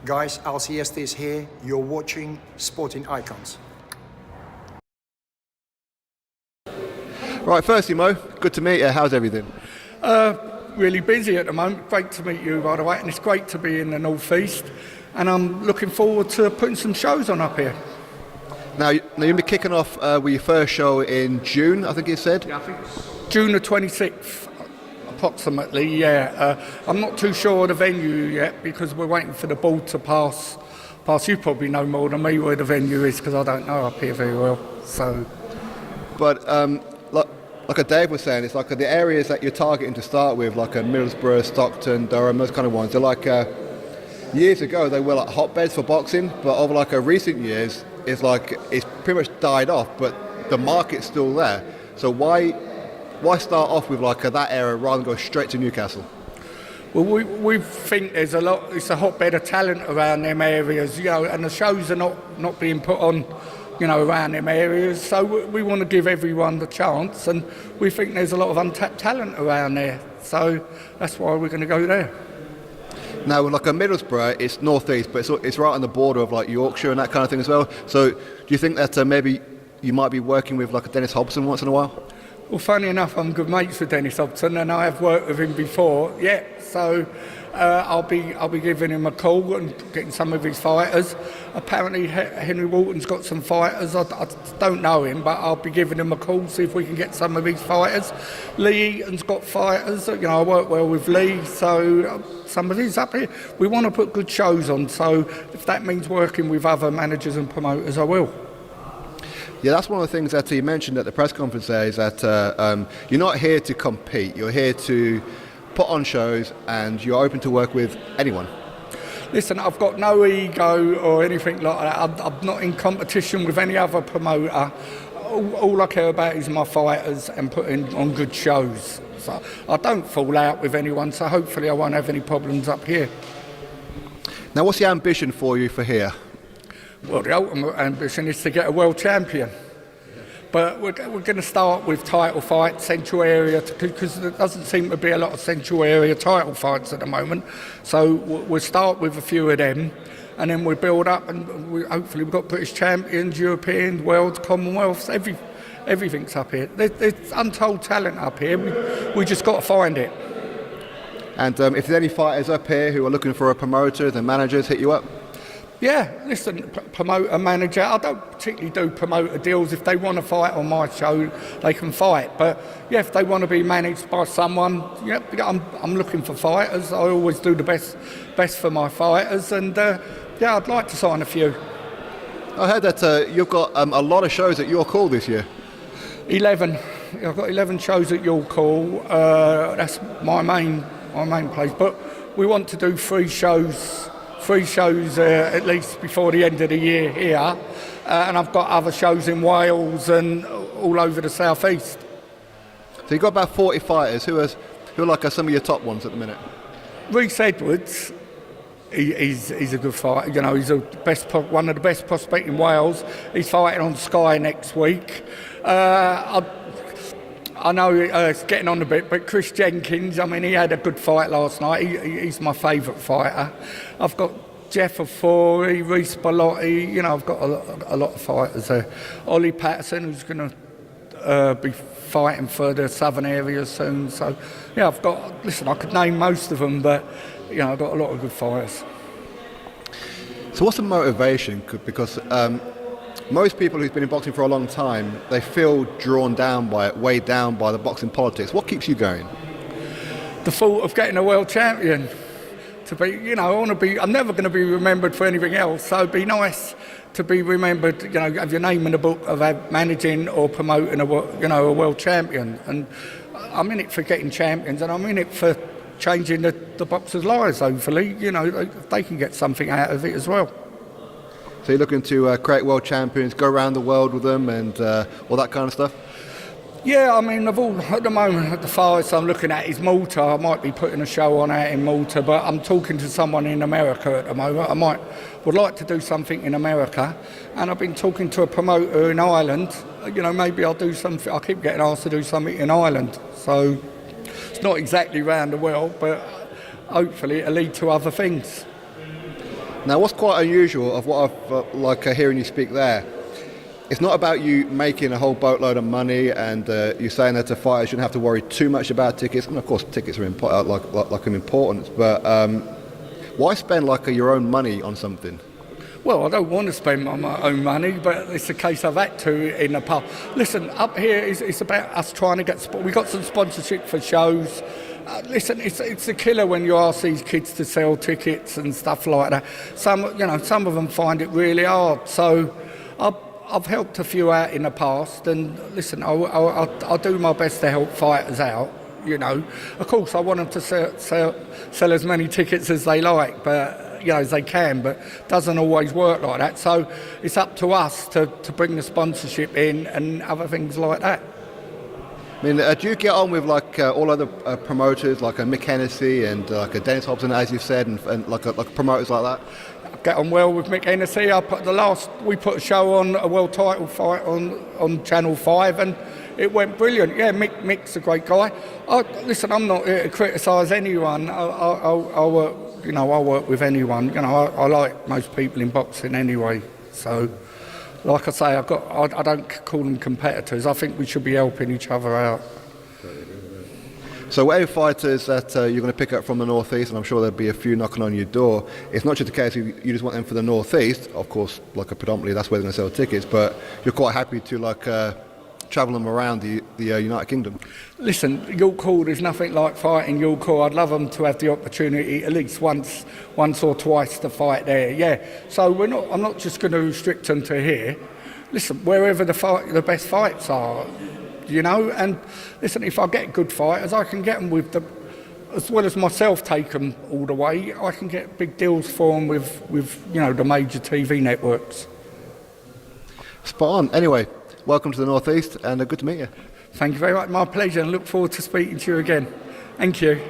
Guys, Alceste is here. You're watching Sporting Icons. Right, firstly, Mo, good to meet you. How's everything? Really busy at the moment. Great to meet you, by the way, and it's great to be in the North East. And I'm looking forward to putting some shows on up here. Now you'll be kicking off with your first show in June, I think you said? Yeah, I think it's June the 26th, approximately, yeah. I'm not too sure of the venue yet because we're waiting for the ball to pass. You probably know more than me where the venue is because I don't know up here very well. So, But like Dave was saying, it's like the areas that you're targeting to start with, like Middlesbrough, Stockton, Durham, those kind of ones. They're like years ago they were like hotbeds for boxing, but over like recent years, it's pretty much died off. But the market's still there. So why start off with like that area rather than go straight to Newcastle? well, we think there's a lot. It's a hotbed of talent around them areas, you know, and the shows are not being put on, you know, around them areas. So we want to give everyone the chance, and we think there's a lot of untapped talent around there. So that's why we're going to go there. Now, like a Middlesbrough, it's northeast, but it's right on the border of like Yorkshire and that kind of thing as well. So do you think that maybe you might be working with like a Dennis Hobson once in a while? Well, funny enough, I'm good mates with Dennis Hobson, and I have worked with him before. Yeah, so I'll be giving him a call and getting some of his fighters. Apparently, Henry Walton's got some fighters. I don't know him, but I'll be giving him a call, see if we can get some of his fighters. Lee Eaton's got fighters. You know, I work well with Lee, so some of these up here. We want to put good shows on, so if that means working with other managers and promoters, I will. Yeah, that's one of the things that you mentioned at the press conference there, is that you're not here to compete. You're here to put on shows, and you're open to work with anyone. Listen, I've got no ego or anything like that. I'm not in competition with any other promoter. All I care about is my fighters and putting on good shows. So I don't fall out with anyone, so hopefully I won't have any problems up here. Now, what's the ambition for you for here? Well, the ultimate ambition is to get a world champion. But we're going to start with title fights, central area, because there doesn't seem to be a lot of central area title fights at the moment. So we'll start with a few of them, and then we build up, and hopefully we've got British champions, European, world, Commonwealths, everything's up here. There's untold talent up here. We just got to find it. And if there's any fighters up here who are looking for a promoter, the managers hit you up? Yeah, listen, promoter, manager, I don't particularly do promoter deals. If they want to fight on my show, they can fight. But yeah, if they want to be managed by someone, yeah, I'm looking for fighters. I always do the best for my fighters, and yeah, I'd like to sign a few. I heard that you've got a lot of shows at your call this year. 11. I've got 11 shows at your call. That's my main place. But we want to do three shows at least before the end of the year here, and I've got other shows in Wales and all over the southeast. So you've got about 40 fighters. Who are like some of your top ones at the minute? Reece Edwards, he's a good fighter. You know, he's one of the best prospects in Wales. He's fighting on Sky next week. I know it's getting on a bit, but Chris Jenkins, I mean, he had a good fight last night. He's my favourite fighter. I've got Jeff Ofori, Reece Bellotti, you know, I've got a lot of fighters there. Ollie Patterson, who's going to be fighting for the southern area soon. So, yeah, I could name most of them, but, you know, I've got a lot of good fighters. So what's the motivation? Because most people who've been in boxing for a long time, they feel drawn down by it, weighed down by the boxing politics. What keeps you going? The thought of getting a world champion. To be, you know, I'm never going to be remembered for anything else, so it'd be nice to be remembered, you know, have your name in the book of managing or promoting a world champion. And I'm in it for getting champions, and I'm in it for changing the boxers' lives, hopefully. You know, they can get something out of it as well. So you're looking to create world champions, go around the world with them and all that kind of stuff? Yeah, I mean, at the moment, the farthest I'm looking at is Malta. I might be putting a show on out in Malta, but I'm talking to someone in America at the moment. Would like to do something in America, and I've been talking to a promoter in Ireland. You know, maybe I'll do something. I keep getting asked to do something in Ireland, so it's not exactly round the world, but hopefully it'll lead to other things. Now, what's quite unusual of what I've hearing you speak there, it's not about you making a whole boatload of money and you saying that a fighter shouldn't have to worry too much about tickets. And of course, tickets are important, but why spend your own money on something? Well, I don't want to spend my own money, but it's a case I've had to in the past. Listen, up here it's about us trying to get. We got some sponsorship for shows. Listen, it's a killer when you ask these kids to sell tickets and stuff like that. Some of them find it really hard. So, I've helped a few out in the past, and listen, I'll do my best to help fighters out. Of course, I want them to sell as many tickets as they like, but. As they can, but doesn't always work like that. So it's up to us to bring the sponsorship in and other things like that. I mean, do you get on with all other promoters like Mick Hennessy and Dennis Hobson, as you said, and like promoters like that? I get on well with Mick Hennessy. We put a show on, a world title fight on Channel 5, and it went brilliant. Yeah, Mick's a great guy. Listen, I'm not here to criticise anyone. I'll work with anyone. I like most people in boxing anyway. So, like I say, I don't call them competitors. I think we should be helping each other out. So whatever fighters that you're going to pick up from the Northeast, and I'm sure there'll be a few knocking on your door, it's not just a case of you just want them for the Northeast. Of course, predominantly that's where they're going to sell tickets, but you're quite happy to travel them around the United Kingdom. Listen, York Hall, there's nothing like fighting York Hall. I'd love them to have the opportunity at least once or twice to fight there. Yeah. So I'm not just going to restrict them to here. Listen, wherever the best fights are, And listen, if I get good fighters, I can get them with as well as myself take them all the way. I can get big deals for them with the major TV networks. Spot on. Anyway. Welcome to the Northeast, and good to meet you. Thank you very much. My pleasure, and look forward to speaking to you again. Thank you.